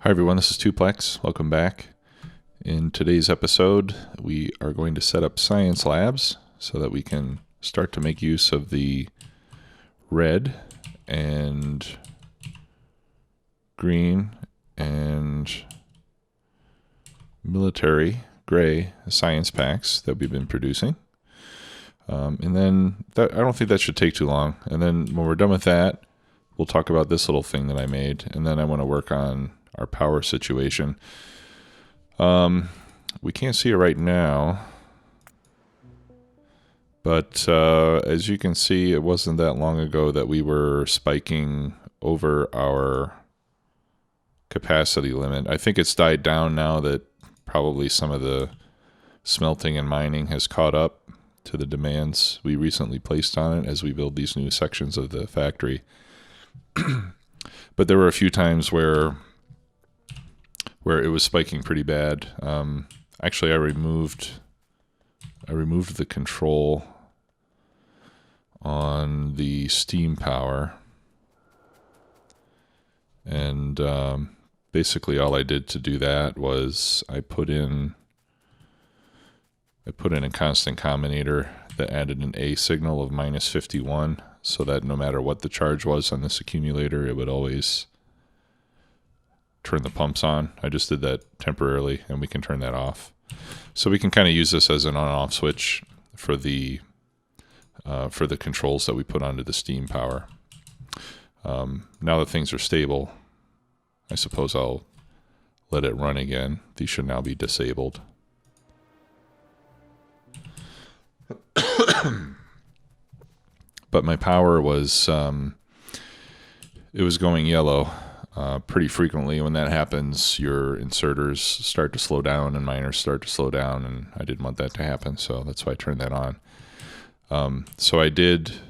Hi everyone, this is Tuplex. Welcome back. In today's episode, we are going to set up science labs so that we can start to make use of the red and green and military gray science packs that we've been producing. And then I don't think that should take too long. And then when we're done with that, we'll talk about this little thing that I made. And then I want to work on our power situation. We can't see it right now, but as you can see, it wasn't that long ago that we were spiking over our capacity limit. I think it's died down now that probably some of the smelting and mining has caught up to the demands we recently placed on it as we build these new sections of the factory. But there were a few times where it was spiking pretty bad. Actually, I removed the control on the steam power, and basically all I did to do that was I put in a constant combinator that added an A signal of -51, so that no matter what the charge was on this accumulator, it would always turn the pumps on. I just did that temporarily, and we can turn that off. So we can kind of use this as an on-off switch for the controls that we put onto the steam power. Now that things are stable, I suppose I'll let it run again. These should now be disabled. But my power was it was going yellow pretty frequently. When that happens, your inserters start to slow down and miners start to slow down, and I didn't want that to happen, so that's why I turned that on. So I did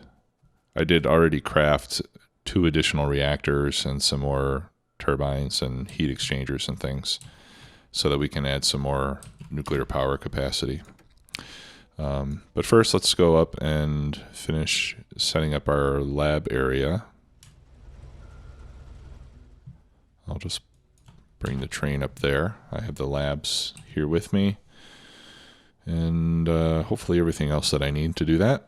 already craft 2 additional reactors and some more turbines and heat exchangers and things so that we can add some more nuclear power capacity. But first, let's go up and finish setting up our lab area. I'll just bring the train up there. I have the labs here with me, and hopefully everything else that I need to do that.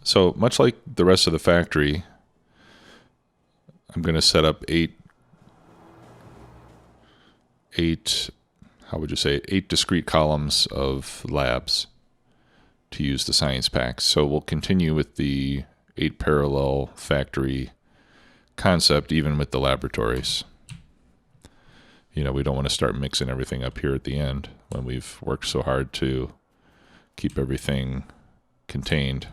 So much like the rest of the factory, I'm going to set up eight discrete columns of labs to use the science packs. So we'll continue with the 8 parallel factory concept even with the laboratories. You know, we don't want to start mixing everything up here at the end when we've worked so hard to keep everything contained.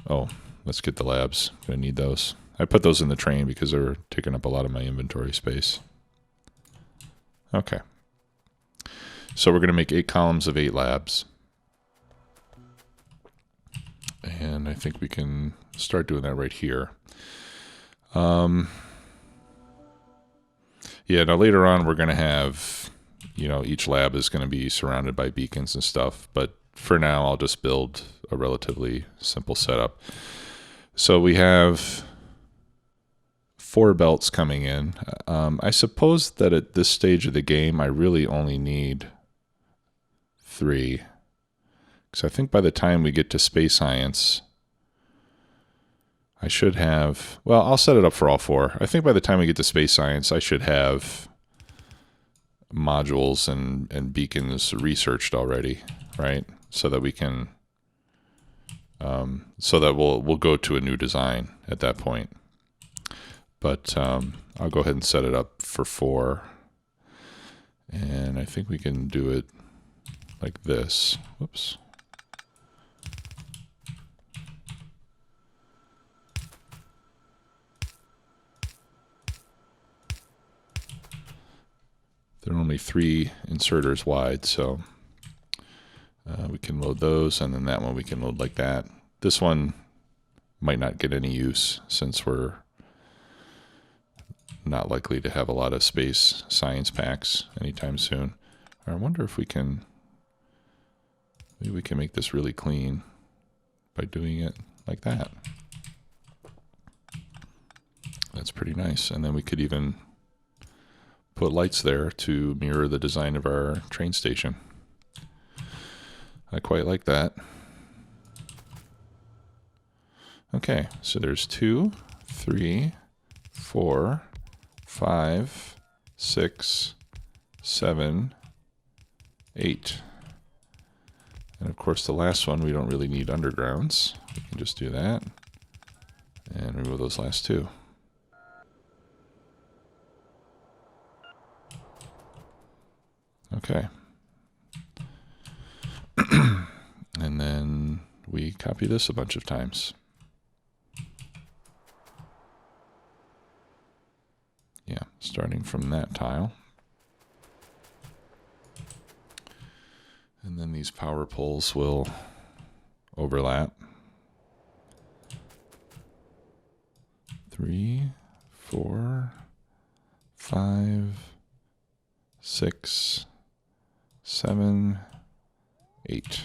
Oh, let's get the labs. I'm going to need those. I put those in the train because they're taking up a lot of my inventory space. Okay. So we're going to make 8 columns of 8 labs. And I think we can start doing that right here. Yeah, now later on we're going to have, each lab is going to be surrounded by beacons and stuff. But for now, I'll just build a relatively simple setup. So we have 4 belts coming in. I suppose that at this stage of the game, I really only need 3. Because I think by the time we get to space science, I should have, well, I'll set it up for all 4. I think by the time we get to space science, I should have modules and beacons researched already, right? So that we can, so that we'll go to a new design at that point. But I'll go ahead and set it up for 4. And I think we can do it like this. Whoops. They're only 3 inserters wide, so we can load those, and then that one we can load like that. This one might not get any use since we're not likely to have a lot of space science packs anytime soon. I wonder if maybe we can make this really clean by doing it like that. That's pretty nice. And then we could even put lights there to mirror the design of our train station. I quite like that. Okay, so there's 2, 3, 4, 5, 6, 7, 8. And of course the last one, we don't really need undergrounds. We can just do that and remove those last 2. Okay. And then we copy this a bunch of times. Yeah, starting from that tile. And then these power poles will overlap. 3, 4, 5, 6, 7, 8.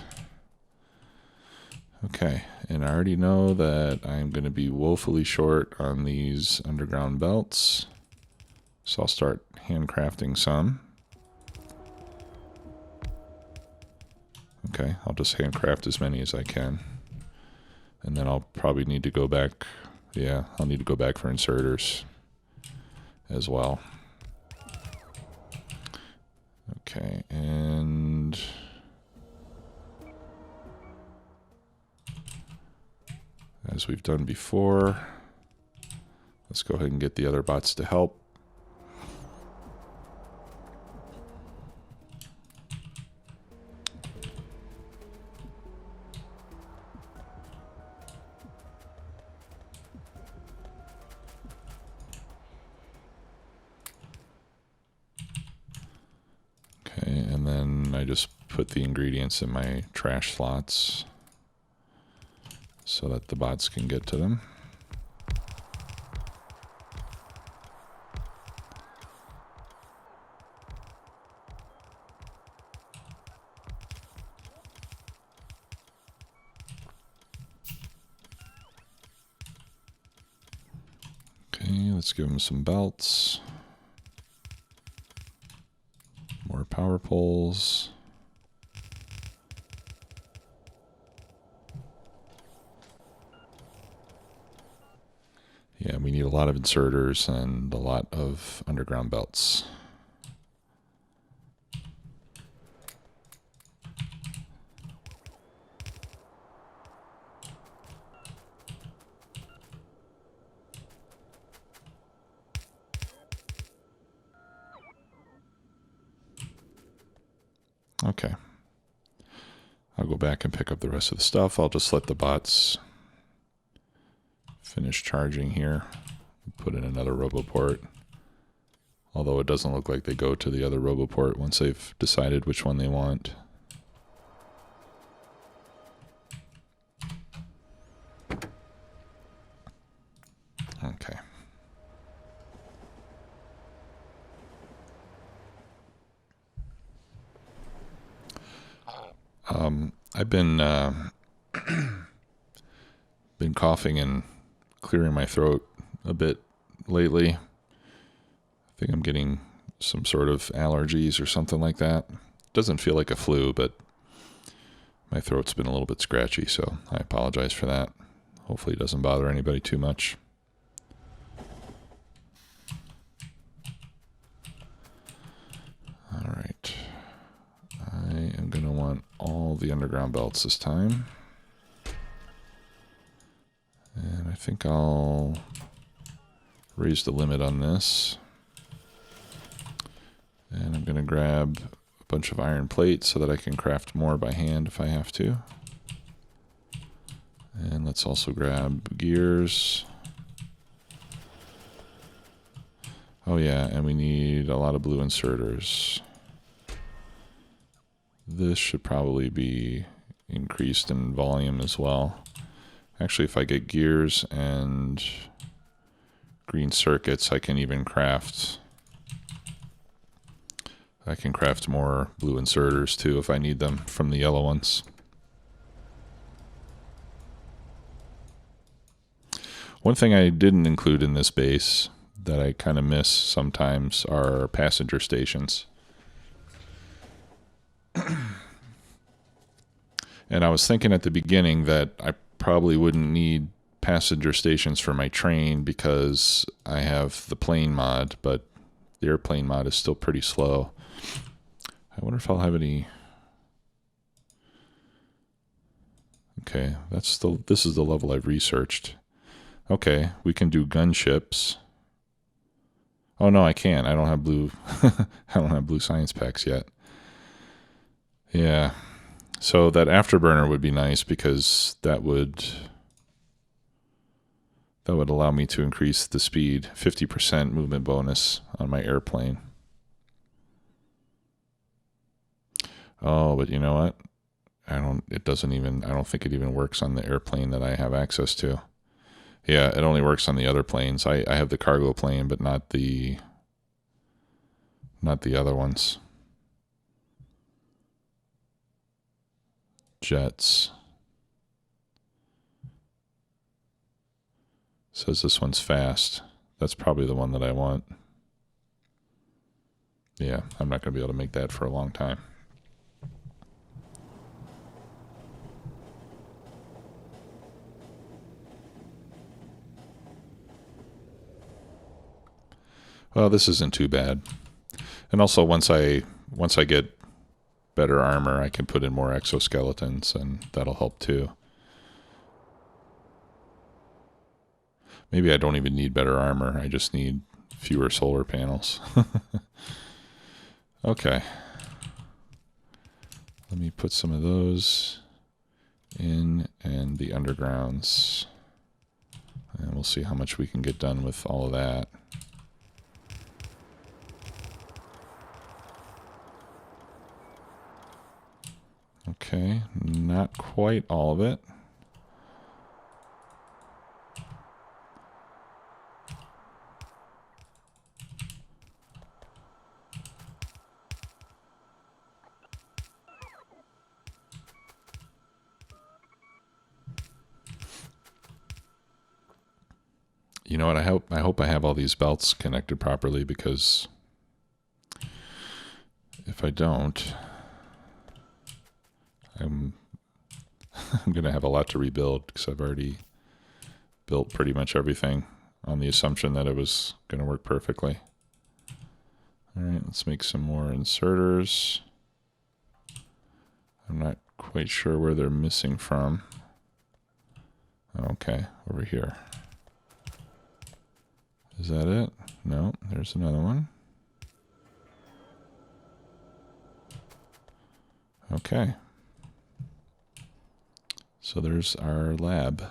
Okay, and I already know that I'm going to be woefully short on these underground belts. So I'll start handcrafting some. Okay, I'll just handcraft as many as I can. And then I'll probably need to go back. Yeah, I'll need to go back for inserters as well. Okay, and as we've done before, let's go ahead and get the other bots to help. Okay, and then I just put the ingredients in my trash slots so that the bots can get to them. Okay, let's give them some belts. More power poles. Yeah, we need a lot of inserters and a lot of underground belts. Okay. I'll go back and pick up the rest of the stuff. I'll just let the bots finish charging here. Put in another RoboPort. Although it doesn't look like they go to the other RoboPort once they've decided which one they want. Okay. I've been coughing and clearing my throat a bit lately. I think I'm getting some sort of allergies or something like that. Doesn't feel like a flu, but my throat's been a little bit scratchy, so I apologize for that. Hopefully it doesn't bother anybody too much. All right. I am going to want all the underground belts this time. And I think I'll raise the limit on this. And I'm going to grab a bunch of iron plates so that I can craft more by hand if I have to. And let's also grab gears. Oh yeah, and we need a lot of blue inserters. This should probably be increased in volume as well. Actually, if I get gears and green circuits, I can even craft more blue inserters too if I need them from the yellow ones. One thing I didn't include in this base that I kind of miss sometimes are passenger stations. And I was thinking at the beginning that I probably wouldn't need passenger stations for my train because I have the plane mod, but the airplane mod is still pretty slow. I wonder if I'll have any... Okay, this is the level I've researched. Okay, we can do gunships. Oh no, I can't. I don't have blue I don't have blue science packs yet. Yeah. So that afterburner would be nice because that would allow me to increase the speed, 50% movement bonus on my airplane. Oh, but you know what? I don't think it even works on the airplane that I have access to. Yeah, it only works on the other planes. I have the cargo plane, but not the other ones. Jets. Says this one's fast. That's probably the one that I want. Yeah, I'm not going to be able to make that for a long time. Well, this isn't too bad. And also once I get better armor, I can put in more exoskeletons, and that'll help too. Maybe I don't even need better armor. I just need fewer solar panels. Okay. Let me put some of those in and the undergrounds. And we'll see how much we can get done with all of that. Okay, not quite all of it. You know what? I hope I have all these belts connected properly, because if I don't, I'm going to have a lot to rebuild, because I've already built pretty much everything on the assumption that it was going to work perfectly. All right, let's make some more inserters. I'm not quite sure where they're missing from. Okay, over here. Is that it? No, there's another one. Okay. So there's our lab.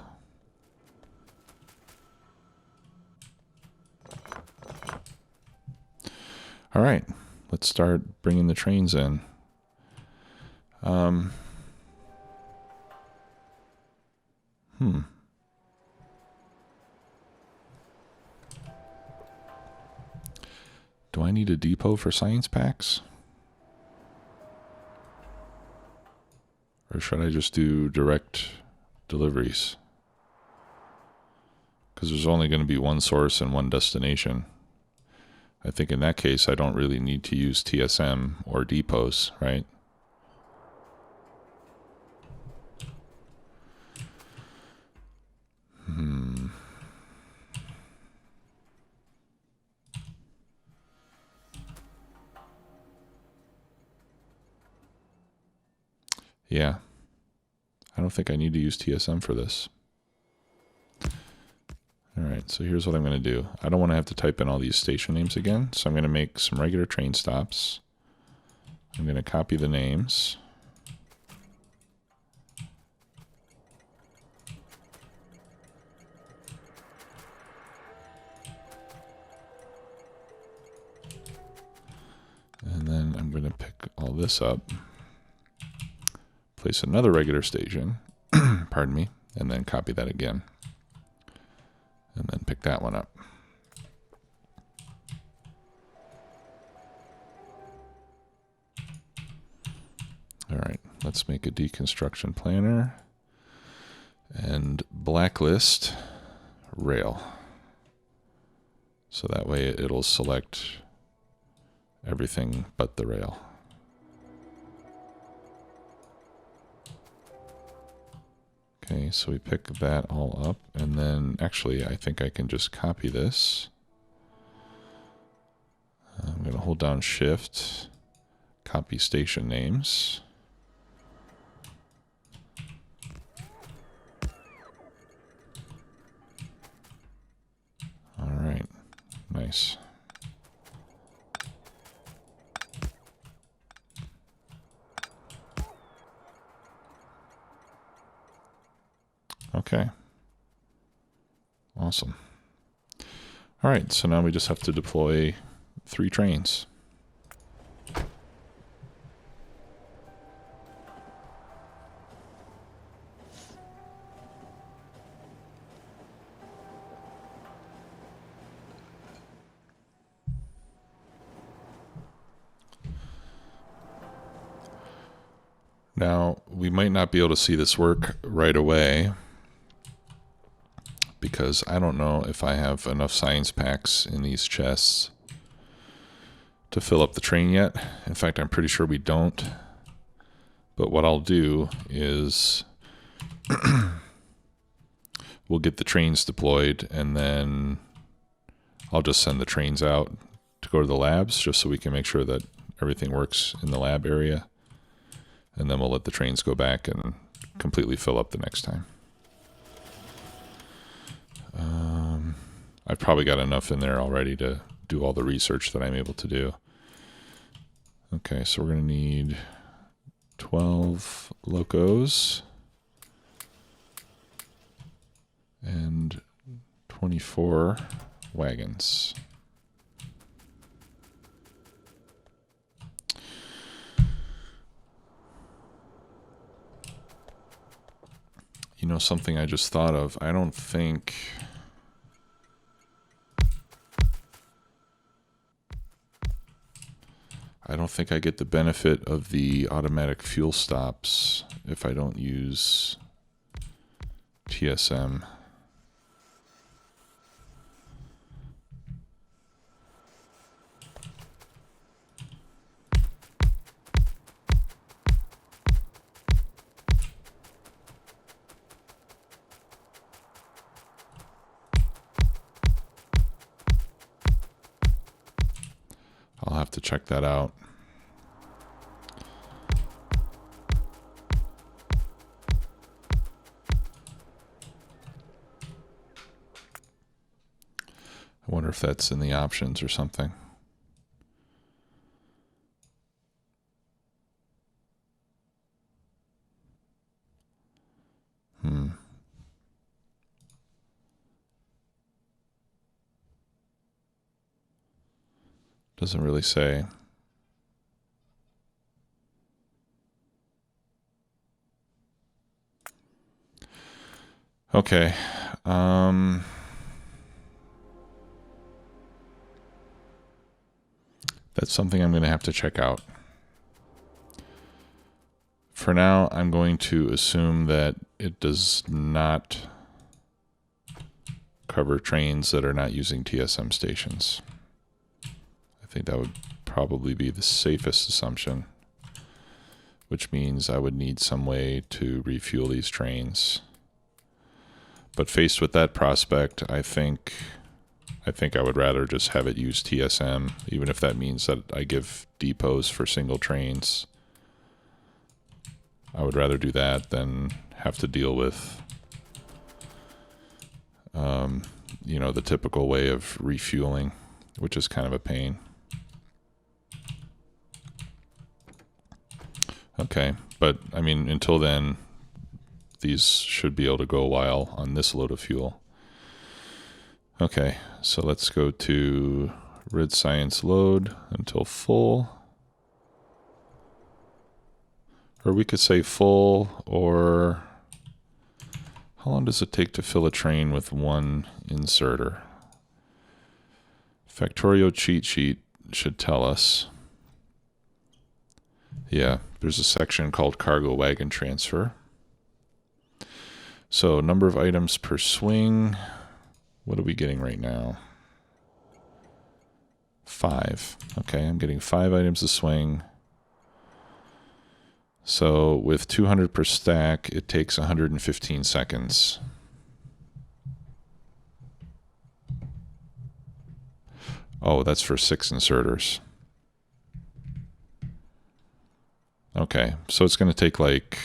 All right, let's start bringing the trains in. Do I need a depot for science packs? Or should I just do direct deliveries? Because there's only going to be one source and one destination. I think in that case, I don't really need to use TSM or depots, right? Yeah. I don't think I need to use TSM for this. All right, so here's what I'm going to do. I don't want to have to type in all these station names again, so I'm going to make some regular train stops. I'm going to copy the names. And then I'm going to pick all this up, place another regular station, pardon me, and then copy that again. And then pick that one up. All right, let's make a deconstruction planner and blacklist rail. So that way it'll select everything but the rail. Okay, so we pick that all up, and then actually I think I can just copy this. I'm going to hold down Shift, copy station names. All right, nice. Okay. Awesome. All right, so now we just have to deploy 3 trains. Now, we might not be able to see this work right away because I don't know if I have enough science packs in these chests to fill up the train yet. In fact, I'm pretty sure we don't. But what I'll do is we'll get the trains deployed, and then I'll just send the trains out to go to the labs just so we can make sure that everything works in the lab area. And then we'll let the trains go back and completely fill up the next time. I've probably got enough in there already to do all the research that I'm able to do. Okay, so we're going to need 12 locos and 24 wagons. You know, something I just thought of, I don't think I get the benefit of the automatic fuel stops if I don't use TSM. I'll have to check that out. I wonder if that's in the options or something. Doesn't really say. Okay. That's something I'm going to have to check out. For now, I'm going to assume that it does not cover trains that are not using TSM stations. I think that would probably be the safest assumption, which means I would need some way to refuel these trains. But faced with that prospect, I think I would rather just have it use TSM, even if that means that I give depots for single trains. I would rather do that than have to deal with, you know, the typical way of refueling, which is kind of a pain. Okay, but I mean, until then, these should be able to go a while on this load of fuel. Okay, so let's go to Rid Science load until full. Or we could say full, or how long does it take to fill a train with one inserter? Factorio cheat sheet should tell us. Yeah, there's a section called Cargo Wagon Transfer. So number of items per swing, What are we getting right now? 5. Okay, I'm getting 5 items to swing. So with 200 per stack, it takes 115 seconds. Oh, that's for 6 inserters. Okay, so it's going to take like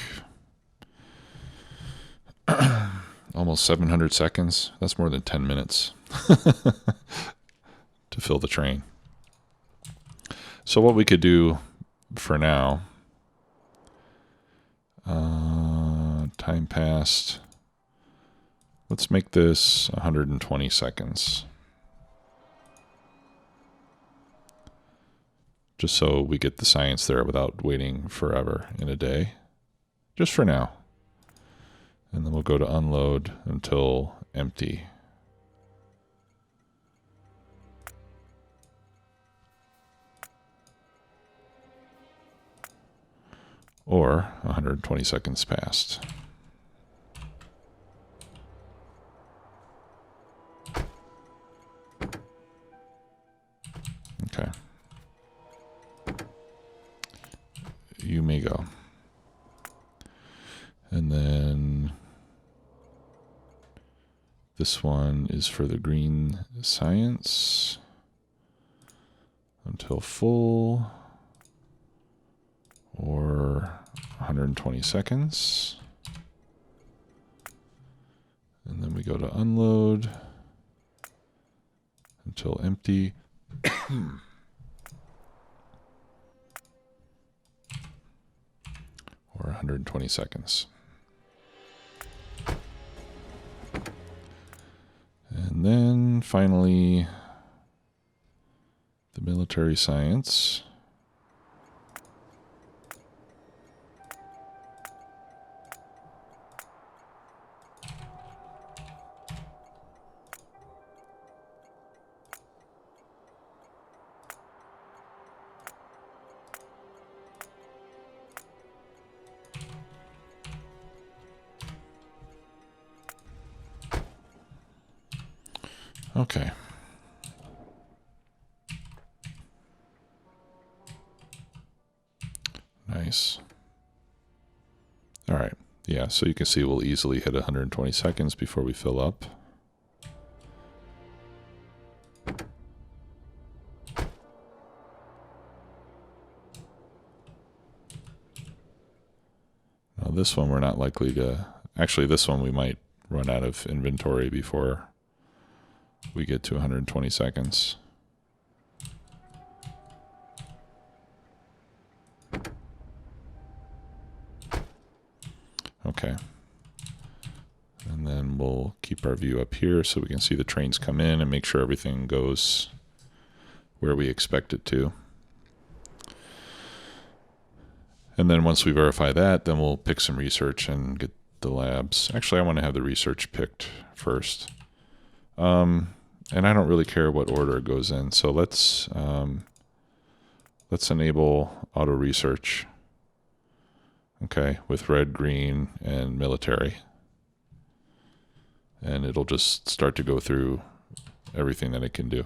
almost 700 seconds. That's more than 10 minutes to fill the train. So what we could do for now, time passed. Let's make this 120 seconds. Just so we get the science there without waiting forever in a day. Just for now. And then we'll go to unload until empty. Or 120 seconds passed. Okay. You may go. And then this one is for the green science until full, or 120 seconds. And then we go to unload until empty. Or 120 seconds. And then finally, the military science. Okay. Nice. All right. Yeah, so you can see we'll easily hit 120 seconds before we fill up. Now this one we're not likely to... Actually, this one we might run out of inventory before we get to 120 seconds. Okay. And then we'll keep our view up here so we can see the trains come in and make sure everything goes where we expect it to. And then once we verify that, then we'll pick some research and get the labs. Actually, I want to have the research picked first. And I don't really care what order it goes in. So let's enable auto research. Okay, with red, green, and military. And it'll just start to go through everything that it can do.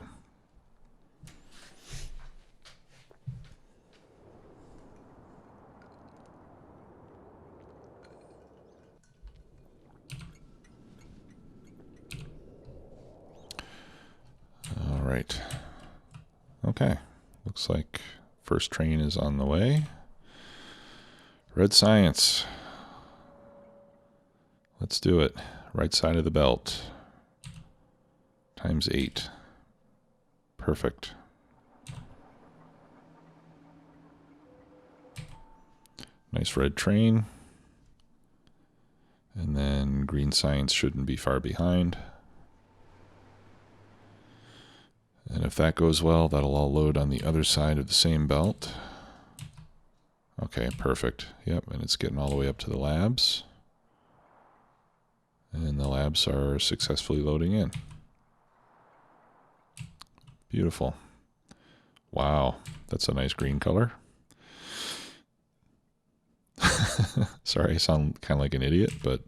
All right. Okay, looks like first train is on the way. Red science. Let's do it. Right side of the belt. ×8. Perfect. Nice red train. And then green science shouldn't be far behind. And if that goes well, that'll all load on the other side of the same belt. Okay, perfect. Yep, and it's getting all the way up to the labs. And the labs are successfully loading in. Beautiful. Wow, that's a nice green color. Sorry, I sound kind of like an idiot, but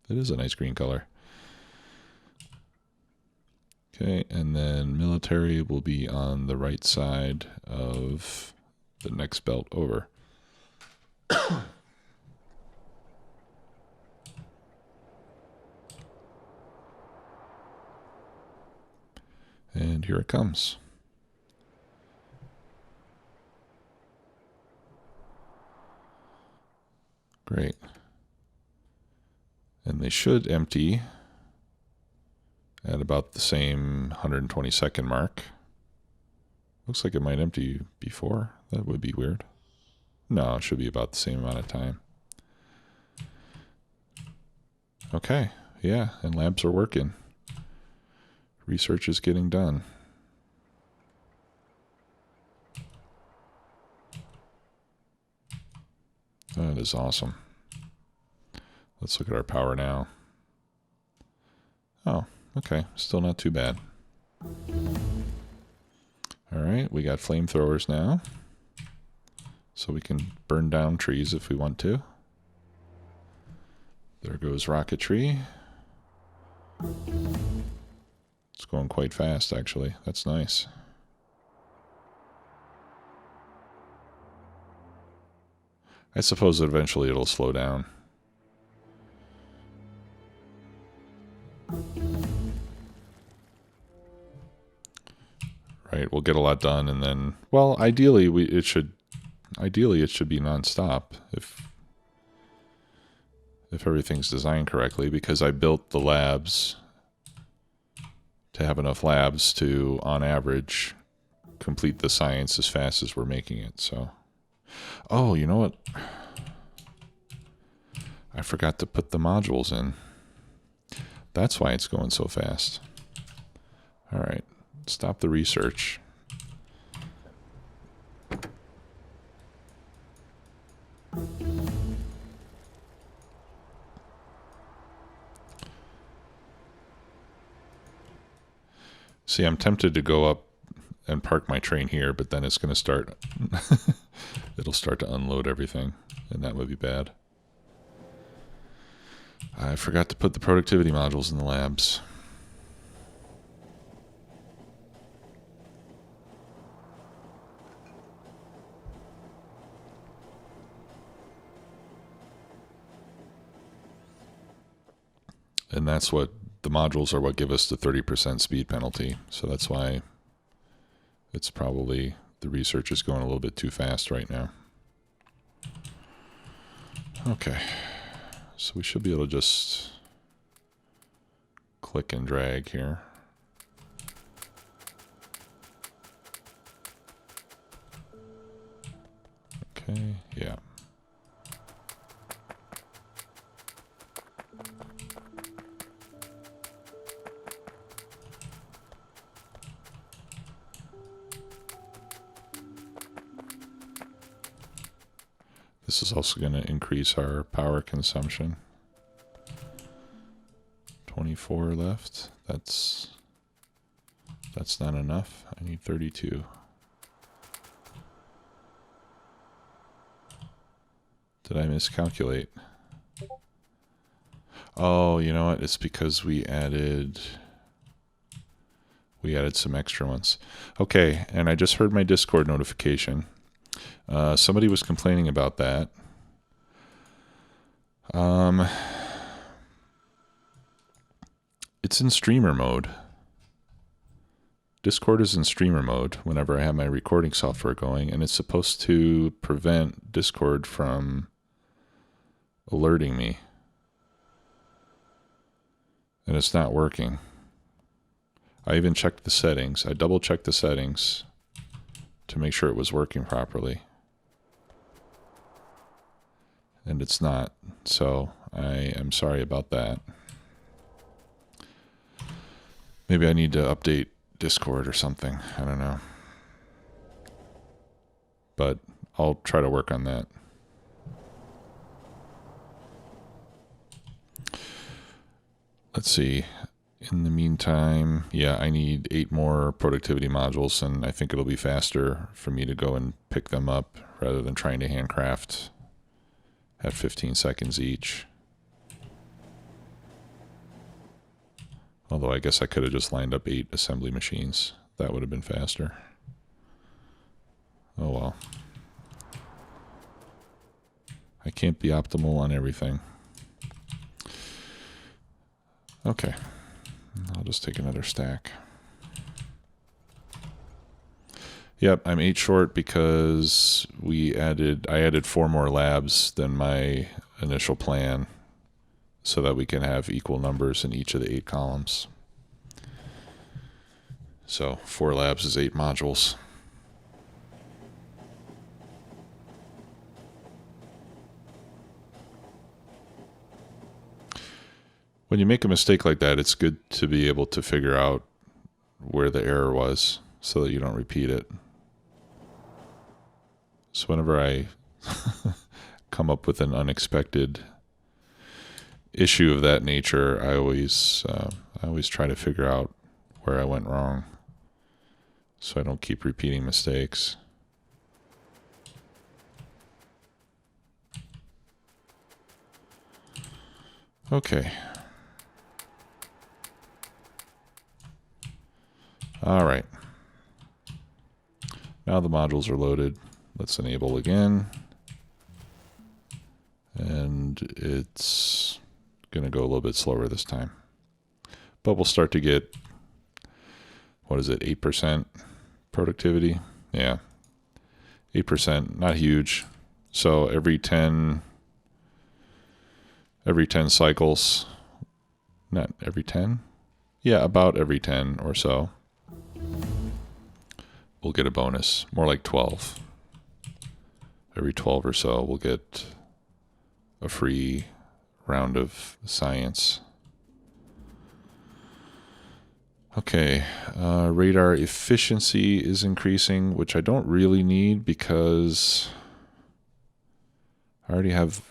it is a nice green color. Okay, and then military will be on the right side of the next belt over. And here it comes. Great. And they should empty at about the same 120-second mark. Looks like it might empty before. That would be weird. No, it should be about the same amount of time. Okay, yeah, and labs are working. Research is getting done. That is awesome. Let's look at our power now. Oh, okay, still not too bad. All right, we got flamethrowers now. So we can burn down trees if we want to. There goes rocketry. It's going quite fast, actually. That's nice. I suppose that eventually it'll slow down. Right, we'll get a lot done, and then, well, ideally it should be nonstop if everything's designed correctly, because I built the labs to have enough labs to, on average, complete the science as fast as we're making it. So, oh, you know what? I forgot to put the modules in. That's why it's going so fast. All right, stop the research. See, I'm tempted to go up and park my train here, but then it's going to start, it'll start to unload everything, and that would be bad. I forgot to put the productivity modules in the labs. And that's what, the modules are what give us the 30% speed penalty. So that's why it's probably, the research is going a little bit too fast right now. Okay. So we should be able to just click and drag here. Okay, yeah. This is also going to increase our power consumption. 24 left. That's not enough. I need 32. Did I miscalculate? Oh, you know what? It's because we added some extra ones. Okay, and I just heard my Discord notification. Somebody was complaining about that. It's in streamer mode. Discord is in streamer mode whenever I have my recording software going, and it's supposed to prevent Discord from alerting me. And it's not working. I even checked the settings. I double checked the settings to make sure it was working properly. And it's not, so I am sorry about that. Maybe I need to update Discord or something. I don't know. But I'll try to work on that. Let's see. In the meantime, yeah, I need 8 more productivity modules, and I think it'll be faster for me to go and pick them up rather than trying to handcraft at 15 seconds each. Although I guess I could have just lined up 8 assembly machines. That would have been faster. Oh well. I can't be optimal on everything. Okay. I'll just take another stack. Yep, I'm 8 short because I added 4 more labs than my initial plan so that we can have equal numbers in each of the 8 columns. So 4 labs is 8 modules. When you make a mistake like that, it's good to be able to figure out where the error was so that you don't repeat it. So whenever I come up with an unexpected issue of that nature, I always try to figure out where I went wrong so I don't keep repeating mistakes. Okay. All right. Now the modules are loaded. Let's enable again. And it's going to go a little bit slower this time. But we'll start to get, what is it, 8% productivity? Yeah, 8%, not huge. So every 10 cycles, not every 10? Yeah, about every 10 or so, we'll get a bonus, more like 12. Every 12 or so, we'll get a free round of science. Okay, radar efficiency is increasing, which I don't really need because I already have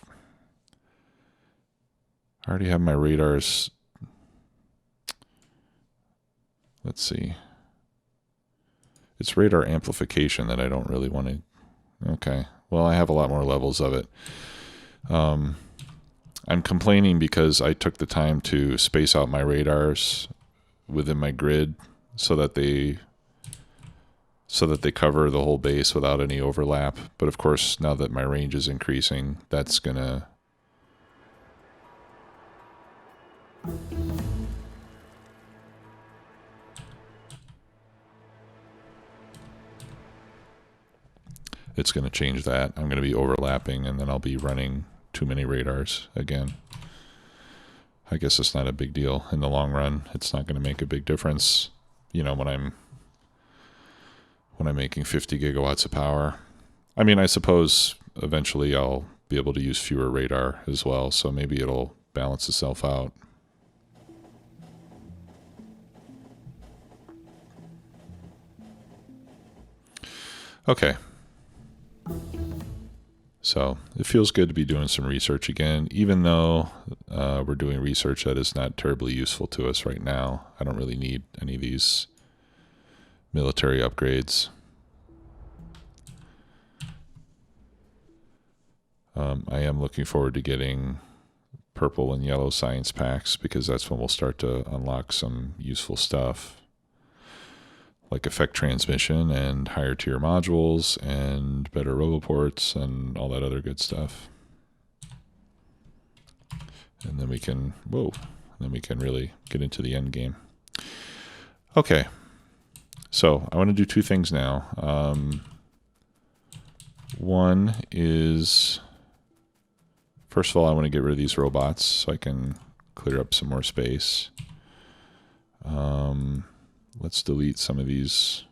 my radars. Let's see. It's radar amplification that I don't really want to. Okay, well, I have a lot more levels of it. I'm complaining because I took the time to space out my radars within my grid so that they cover the whole base without any overlap. But of course, now that my range is increasing, that's gonna it's going to change that. I'm going to be overlapping, and then I'll be running too many radars again. I guess it's not a big deal in the long run. It's not going to make a big difference, you know, when I'm making 50 gigawatts of power. I mean, I suppose eventually I'll be able to use fewer radar as well, so maybe it'll balance itself out. Okay. So it feels good to be doing some research again, even though we're doing research that is not terribly useful to us right now. I don't really need any of these military upgrades. I am looking forward to getting purple and yellow science packs because that's when we'll start to unlock some useful stuff, like effect transmission and higher tier modules and better roboports and all that other good stuff. And then we can, really get into the end game. Okay, so I want to do 2 things now. One is, first of all, I want to get rid of these robots so I can clear up some more space. Let's delete some of these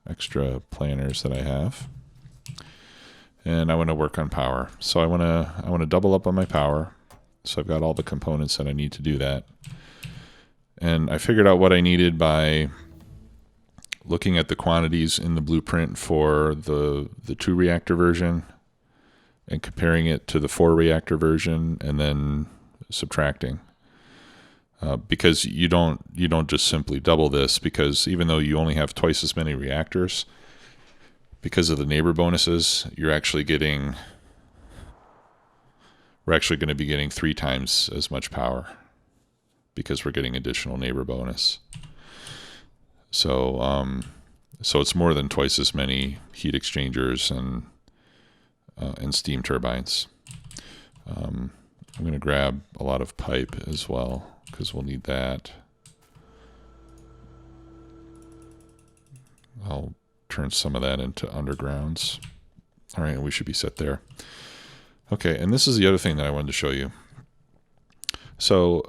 extra planners that I have. And I want to work on power. So I want to double up on my power. So I've got all the components that I need to do that. And I figured out what I needed by looking at the quantities in the blueprint for the 2 reactor version and comparing it to the 4 reactor version and then subtracting. Because you don't just simply double this, because even though you only have twice as many reactors, because of the neighbor bonuses, we're actually going to be getting 3 times as much power because we're getting additional neighbor bonus. So so it's more than twice as many heat exchangers and steam turbines. I'm going to grab a lot of pipe as well because we'll need that. I'll turn some of that into undergrounds. All right, we should be set there. Okay, and this is the other thing that I wanted to show you. So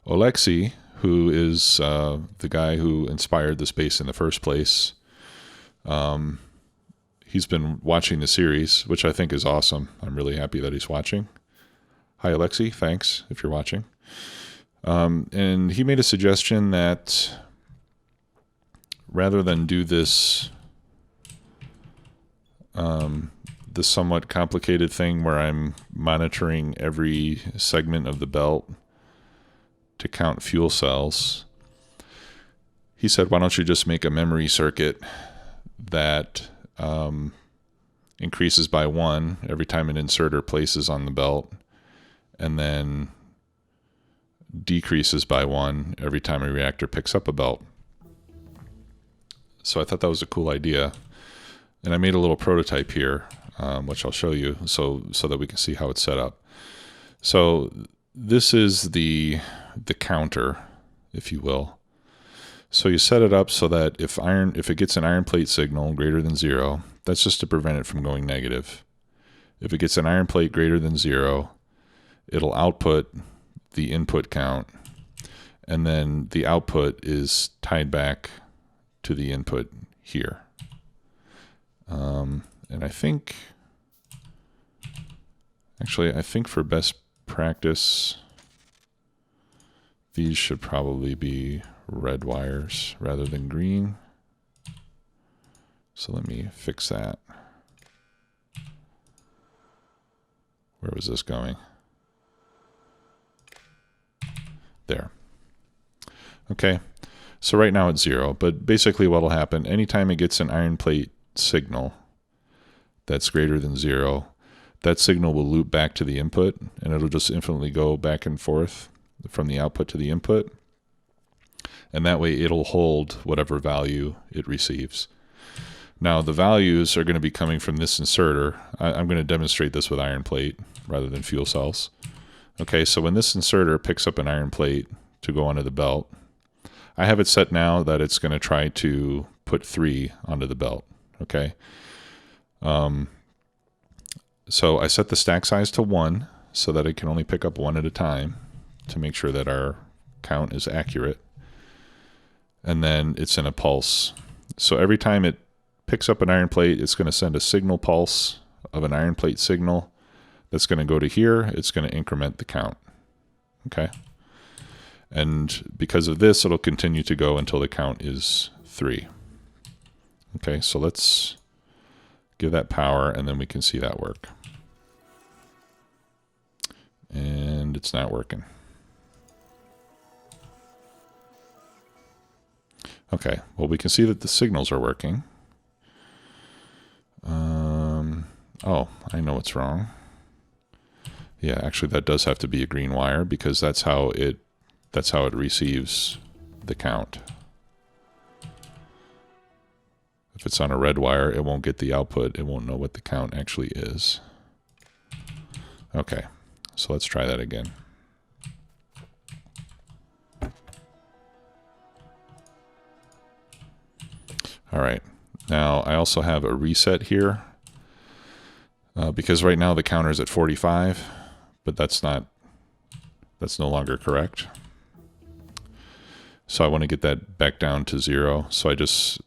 Oleksiy, who is the guy who inspired this base in the first place, he's been watching the series, which I think is awesome. I'm really happy that he's watching. Hi, Oleksiy. Thanks if you're watching. And he made a suggestion that rather than do this this somewhat complicated thing where I'm monitoring every segment of the belt to count fuel cells, he said, why don't you just make a memory circuit that increases by 1 every time an inserter places on the belt, and then decreases by 1 every time a reactor picks up a belt. So I thought that was a cool idea. And I made a little prototype here, which I'll show you so that we can see how it's set up. So this is the counter, if you will. So you set it up so that if it gets an iron plate signal greater than 0, that's just to prevent it from going negative. If it gets an iron plate greater than 0, it'll output the input count, and then the output is tied back to the input here. And I think for best practice, these should probably be red wires rather than green. So let me fix that. Where was this going? There. Okay. So right now it's 0, but basically what will happen, anytime it gets an iron plate signal that's greater than 0, that signal will loop back to the input, and it'll just infinitely go back and forth from the output to the input. And that way it'll hold whatever value it receives. Now the values are going to be coming from this inserter. I'm going to demonstrate this with iron plate rather than fuel cells. Okay, so when this inserter picks up an iron plate to go onto the belt, I have it set now that it's going to try to put 3 onto the belt. Okay. So I set the stack size to 1 so that it can only pick up 1 at a time to make sure that our count is accurate. And then it's in a pulse. So every time it picks up an iron plate, it's going to send a signal pulse of an iron plate signal that's going to go to here. It's going to increment the count. Okay. And because of this, it'll continue to go until the count is 3. Okay, so let's give that power, and then we can see that work. And it's not working. Okay, well, we can see that the signals are working. Oh, I know what's wrong. Yeah, actually, that does have to be a green wire because that's how it receives the count. If it's on a red wire, it won't get the output. It won't know what the count actually is. Okay, so let's try that again. All right, now I also have a reset here because right now the counter is at 45, but that's no longer correct. So I want to get that back down to 0. So I just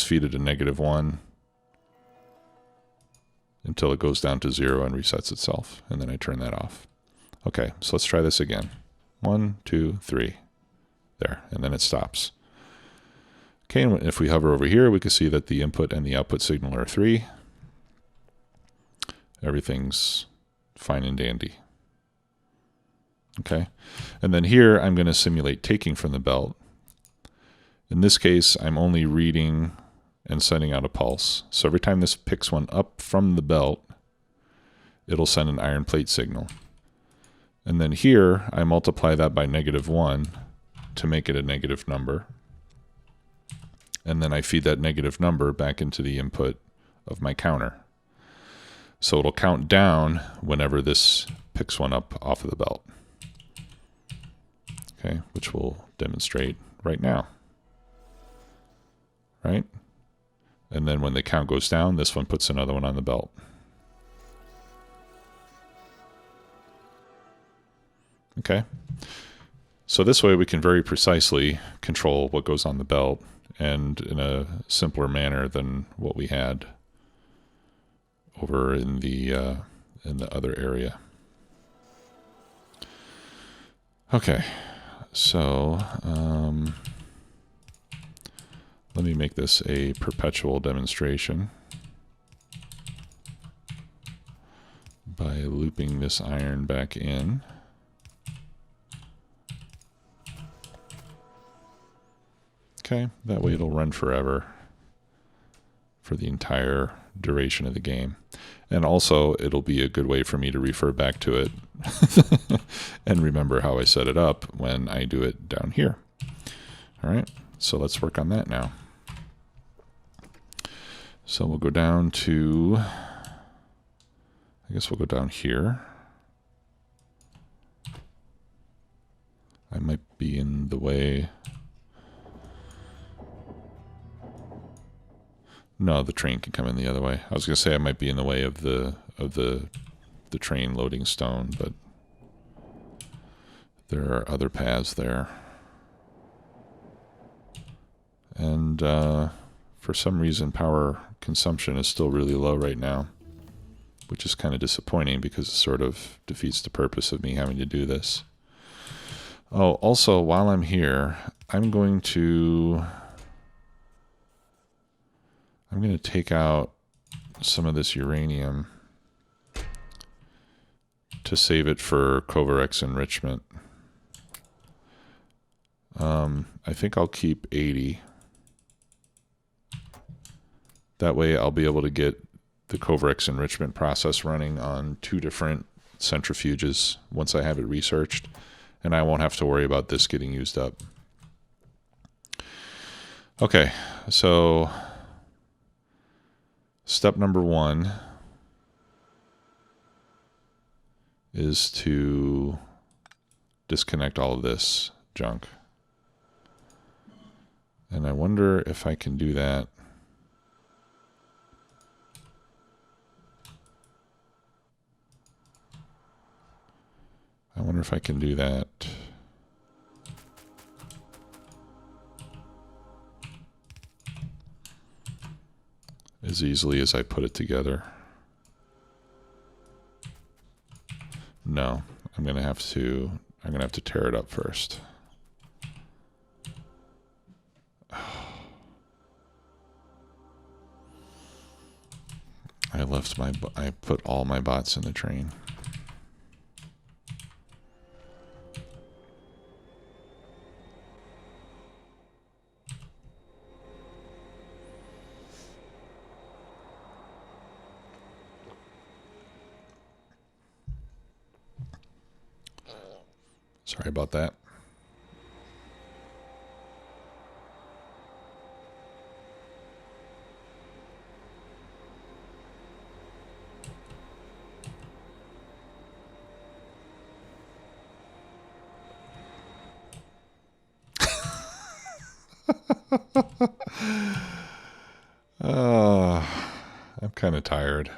feed it a -1 until it goes down to 0 and resets itself, and then I turn that off. Okay, so let's try this again. 1, 2, 3. There, and then it stops. Okay, and if we hover over here, we can see that the input and the output signal are 3. Everything's fine and dandy. Okay, and then here I'm going to simulate taking from the belt. In this case, I'm only reading and sending out a pulse. So every time this picks one up from the belt, it'll send an iron plate signal. And then here, I multiply that by -1 to make it a negative number. And then I feed that negative number back into the input of my counter. So it'll count down whenever this picks one up off of the belt. Okay, which we'll demonstrate right now. Right? And then when the count goes down, this one puts another one on the belt. Okay. So this way we can very precisely control what goes on the belt, and in a simpler manner than what we had over in the other area. Okay, so let me make this a perpetual demonstration by looping this iron back in. Okay, that way it'll run forever for the entire duration of the game. And also, it'll be a good way for me to refer back to it and remember how I set it up when I do it down here. All right, so let's work on that now. So we'll go down to, I guess we'll go down here. I might be in the way. No, the train can come in the other way. I was going to say I might be in the way of the train loading stone, but there are other paths there. And for some reason, power consumption is still really low right now, which is kind of disappointing because it sort of defeats the purpose of me having to do this. Oh, also, while I'm here, I'm going to take out some of this uranium to save it for Covarex enrichment. I think I'll keep 80. That way I'll be able to get the Covarex enrichment process running on 2 different centrifuges once I have it researched, and I won't have to worry about this getting used up. Okay, so step number 1 is to disconnect all of this junk. And I wonder if I can do that. I wonder if I can do that as easily as I put it together. No, I'm gonna have to tear it up first. I put all my bots in the train. Sorry about that. I'm kind of tired.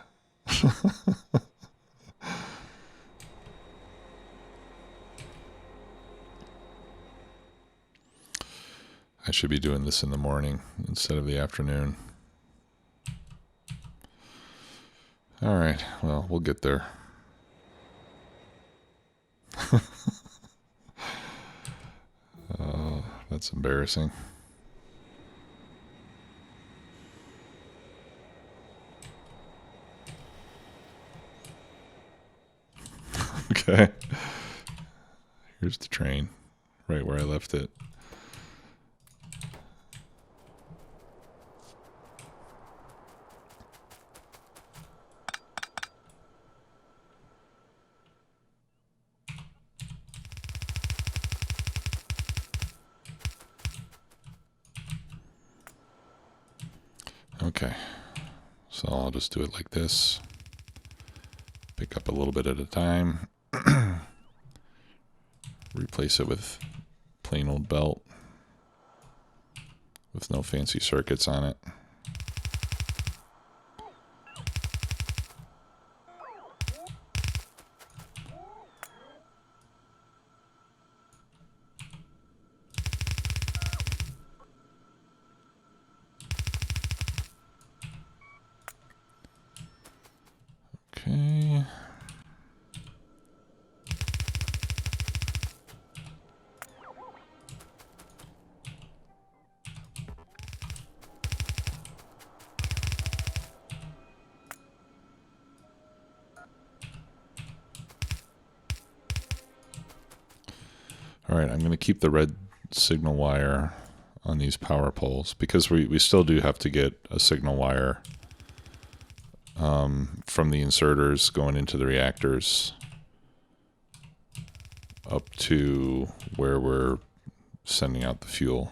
I should be doing this in the morning instead of the afternoon. All right, well, we'll get there. Oh, that's embarrassing. Okay. Here's the train, right where I left it. Okay, so I'll just do it like this. Pick up a little bit at a time. Replace it with plain old belt with no fancy circuits on it. Okay. All right, I'm going to keep the red signal wire on these power poles because we still do have to get a signal wire from the inserters going into the reactors up to where we're sending out the fuel.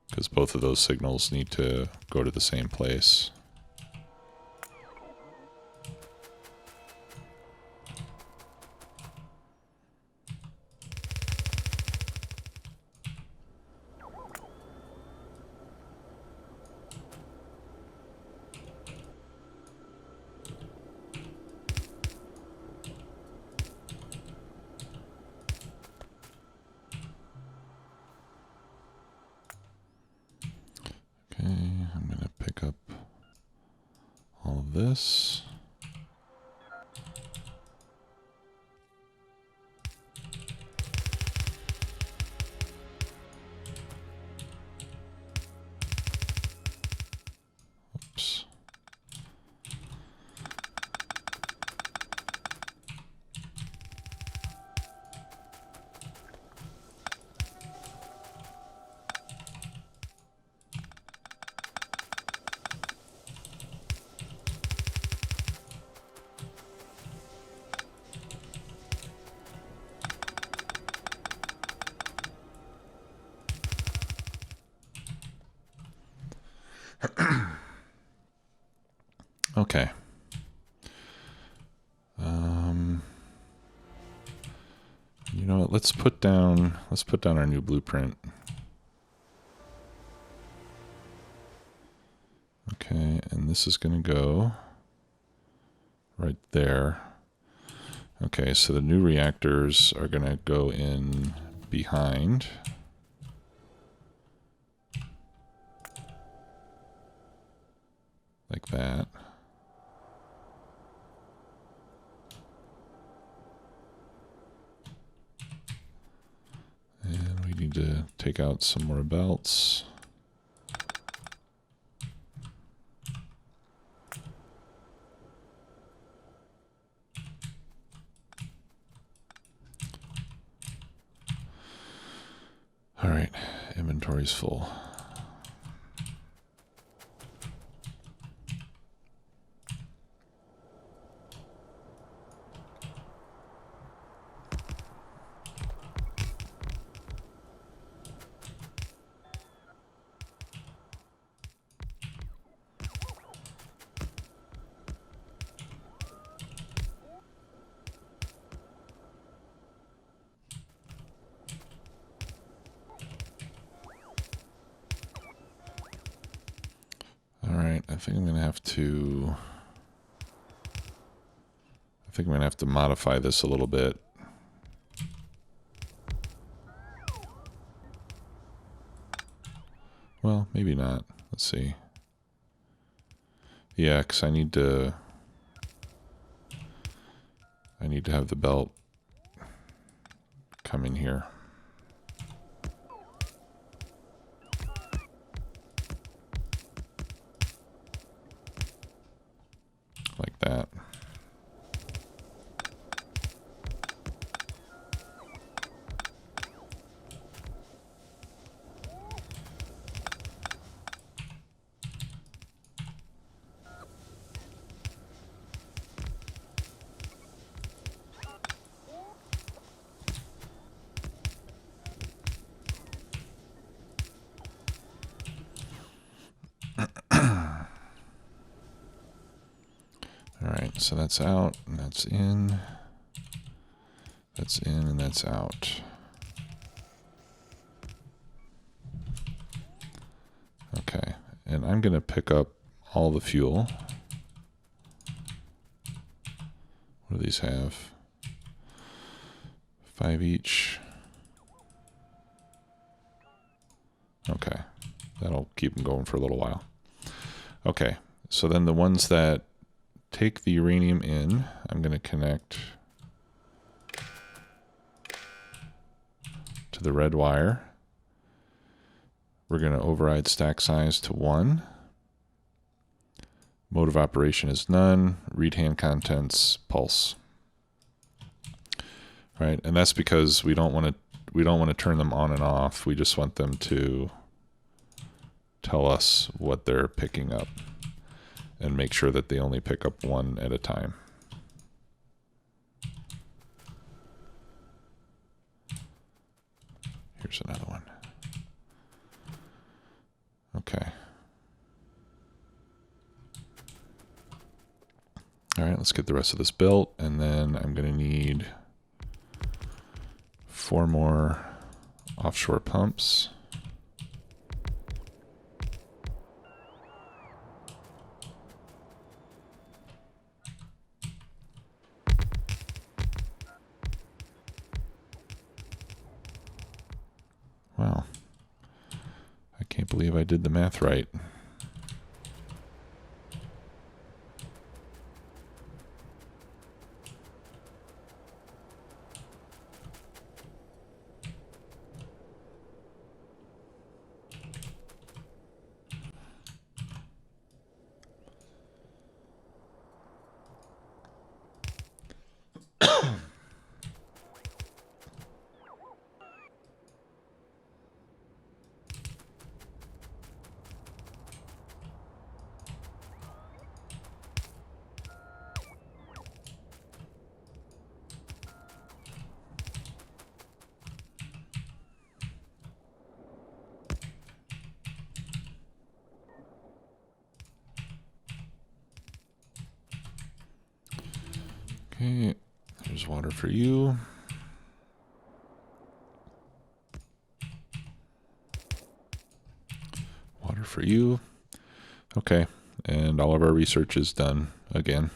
Because both of those signals need to go to the same place. Okay, I'm going to pick up all of this. Oops. Okay. You know what? Let's put down our new blueprint. Okay, and this is going to go right there. Okay, so the new reactors are going to go in behind. Like that. And we need to take out some more belts. All right, inventory's full. I think I'm going to have to modify this a little bit. Well, maybe not. Let's see. Yeah, because I need to have the belt come in here. Like that. so that's out, and that's in. That's in, and that's out. Okay, and I'm going to pick up all the fuel. What do these have? 5 each. Okay, that'll keep them going for a little while. Okay, so then the ones that take the uranium in, I'm going to connect to the red wire. We're going to override stack size to 1. Mode of operation is none. Read hand contents pulse. Right, and that's because we don't want to turn them on and off. We just want them to tell us what they're picking up and make sure that they only pick up one at a time. Here's another one. Okay. All right, let's get the rest of this built, and then I'm going to need 4 more offshore pumps. Wow. I can't believe I did the math right. Okay, there's water for you. Water for you. Okay, and all of our research is done again.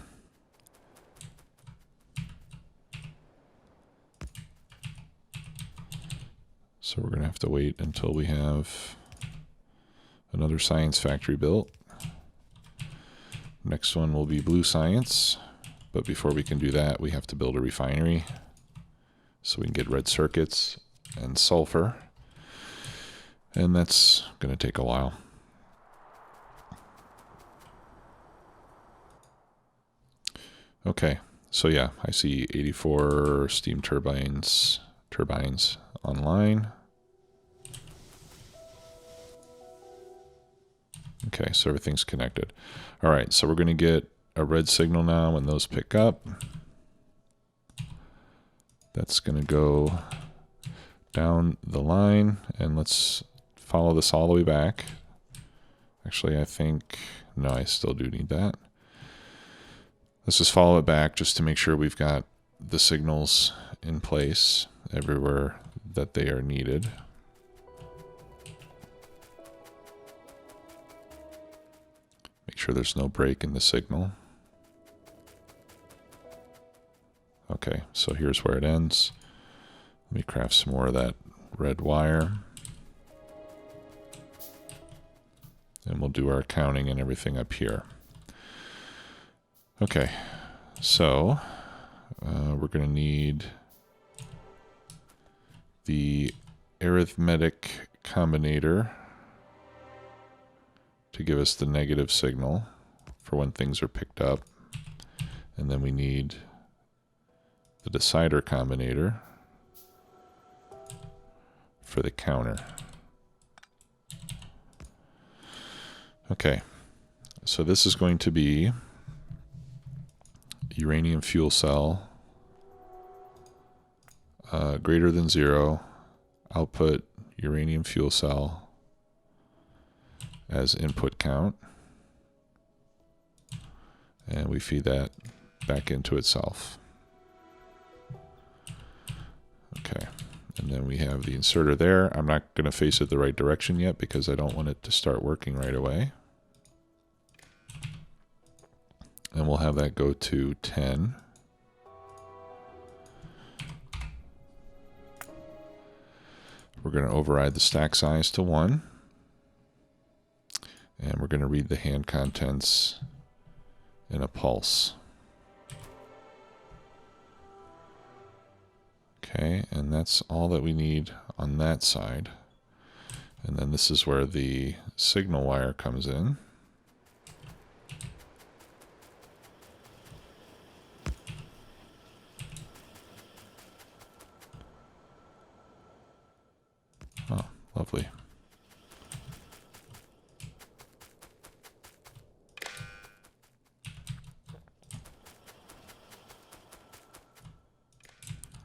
So we're going to have to wait until we have another science factory built. Next one will be blue science. But before we can do that, we have to build a refinery so we can get red circuits and sulfur. And that's going to take a while. Okay, so yeah, I see 84 steam turbines online. Okay, so everything's connected. All right, so we're going to get a red signal now when those pick up. That's going to go down the line, and let's follow this all the way back. Actually, I think, no, I still do need that. Let's just follow it back just to make sure we've got the signals in place everywhere that they are needed. Make sure there's no break in the signal. Okay, so here's where it ends. Let me craft some more of that red wire. And we'll do our counting and everything up here. Okay, so we're going to need the arithmetic combinator to give us the negative signal for when things are picked up. And then we need the decider combinator for the counter. Okay, so this is going to be uranium fuel cell greater than 0, output uranium fuel cell as input count, and we feed that back into itself. Okay, and then we have the inserter there. I'm not going to face it the right direction yet because I don't want it to start working right away. And we'll have that go to 10. We're going to override the stack size to 1. And we're going to read the hand contents in a pulse. Okay, and that's all that we need on that side. And then this is where the signal wire comes in. Oh, lovely.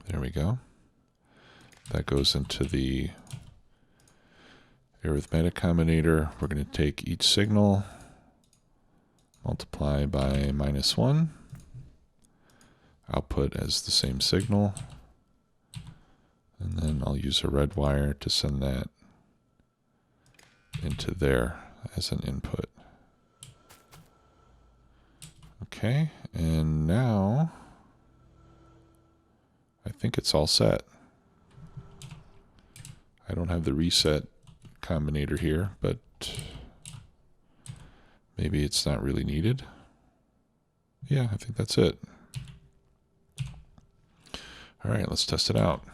There we go. That goes into the arithmetic combinator. We're going to take each signal, multiply by -1, output as the same signal, and then I'll use a red wire to send that into there as an input. Okay, and now I think it's all set. I don't have the reset combinator here, but maybe it's not really needed. Yeah, I think that's it. All right, let's test it out.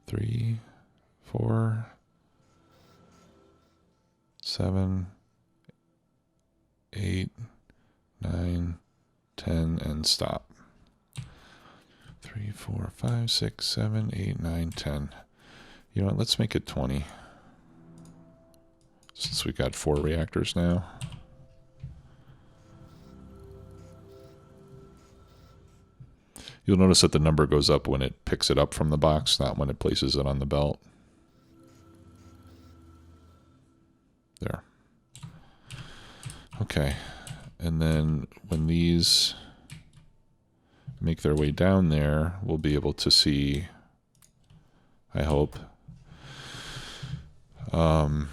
3, 4, 7, 8, 9, 10, and stop. 3, 4, 5, 6, 7, 8, 9, 10. You know what, let's make it 20. Since we got 4 reactors now. You'll notice that the number goes up when it picks it up from the box, not when it places it on the belt. There. Okay. And then when these make their way down there, we'll be able to see, I hope, oh,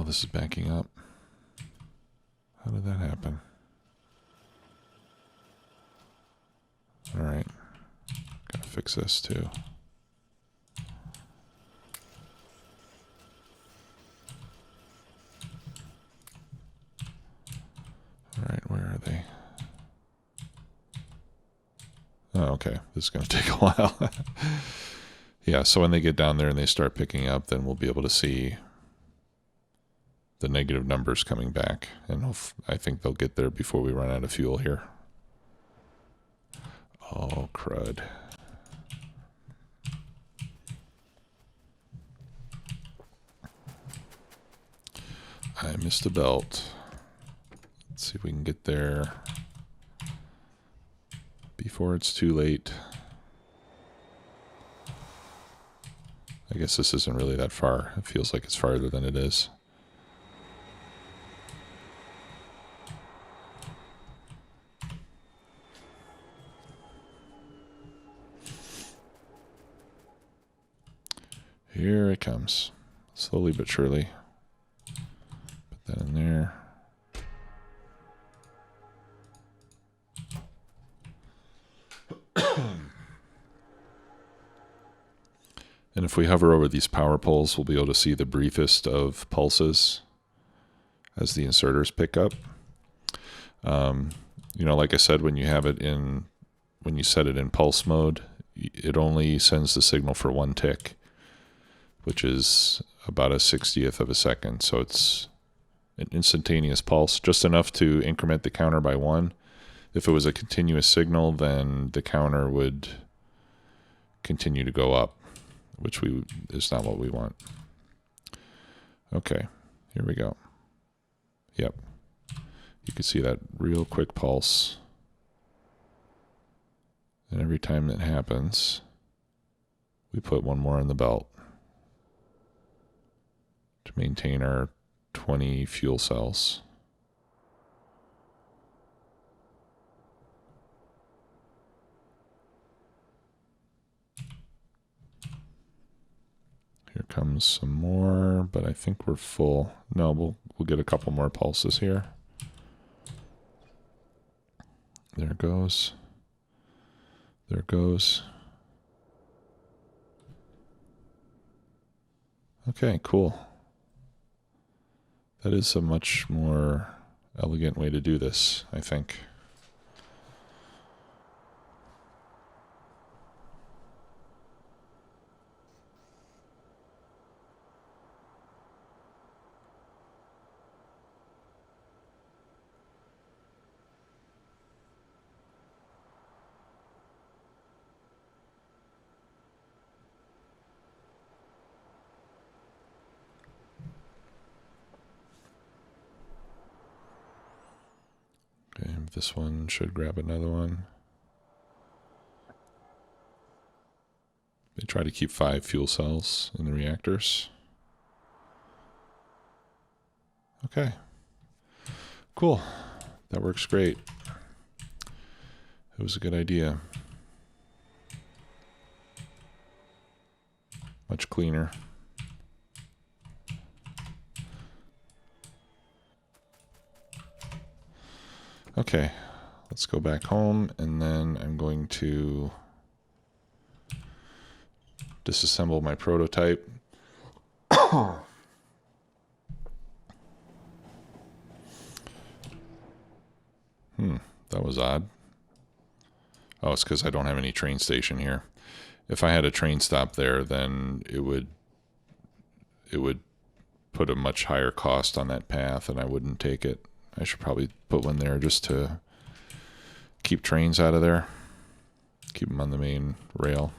this is backing up. How did that happen? All right, gotta fix this too. All right, where are they? Oh, okay, this is gonna take a while. Yeah, so when they get down there and they start picking up, then we'll be able to see the negative numbers coming back. And I think they'll get there before we run out of fuel here. Oh, crud. I missed a belt. Let's see if we can get there before it's too late. I guess this isn't really that far. It feels like it's farther than it is. Here it comes, slowly but surely. Put that in there. And if we hover over these power poles, we'll be able to see the briefest of pulses as the inserters pick up. You know, like I said, when you have it in, when you set it in pulse mode, it only sends the signal for 1 tick, which is about a 60th of a second. So it's an instantaneous pulse, just enough to increment the counter by 1. If it was a continuous signal, then the counter would continue to go up, which is not what we want. Okay, here we go. Yep. You can see that real quick pulse. And every time that happens, we put 1 more in the belt to maintain our 20 fuel cells. comes some more, but I think we're full. No, we'll get a couple more pulses here. There it goes. There it goes. Okay, cool. That is a much more elegant way to do this, I think. Okay, this one should grab another one. They try to keep 5 fuel cells in the reactors. Okay. Cool. That works great. It was a good idea. Much cleaner. Okay, let's go back home, and then I'm going to disassemble my prototype. That was odd. Oh, it's because I don't have any train station here. If I had a train stop there, then it would put a much higher cost on that path, and I wouldn't take it. I should probably put one there just to keep trains out of there. Keep them on the main rail.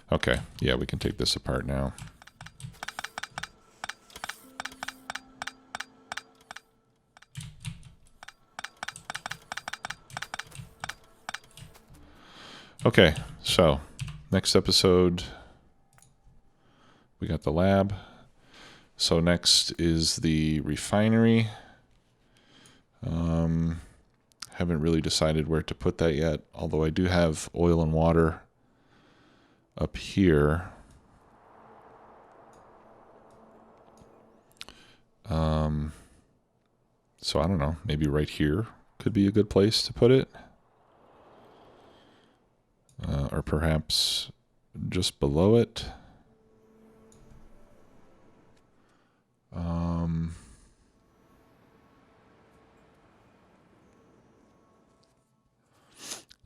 Okay, yeah, we can take this apart now. Okay, so next episode, we got the lab. So next is the refinery. Haven't really decided where to put that yet, although I do have oil and water up here. So I don't know, maybe right here could be a good place to put it. Or perhaps just below it.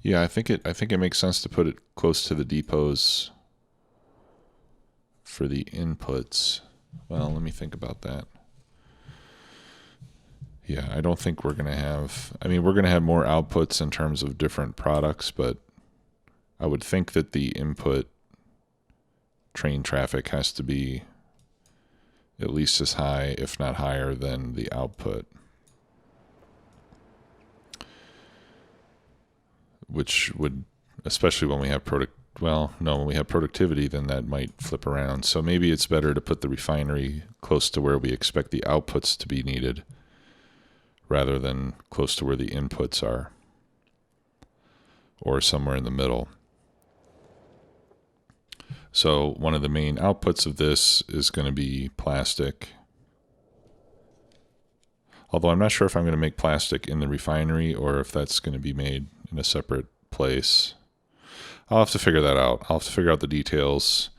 Yeah, I think it makes sense to put it close to the depots for the inputs. Well, let me think about that. Yeah, I don't think we're going to have, I mean, we're going to have more outputs in terms of different products, but I would think that the input train traffic has to be at least as high, if not higher, than the output. Which would, especially when we have when we have productivity, then that might flip around. So maybe it's better to put the refinery close to where we expect the outputs to be needed, rather than close to where the inputs are, or somewhere in the middle. So one of the main outputs of this is going to be plastic. Although I'm not sure if I'm going to make plastic in the refinery or if that's going to be made in a separate place. I'll have to figure that out. I'll have to figure out the details,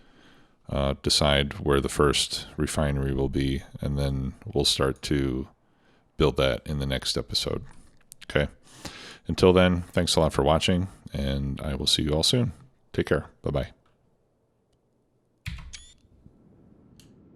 decide where the first refinery will be, and then we'll start to build that in the next episode. Okay. Until then, thanks a lot for watching, and I will see you all soon. Take care. Bye-bye.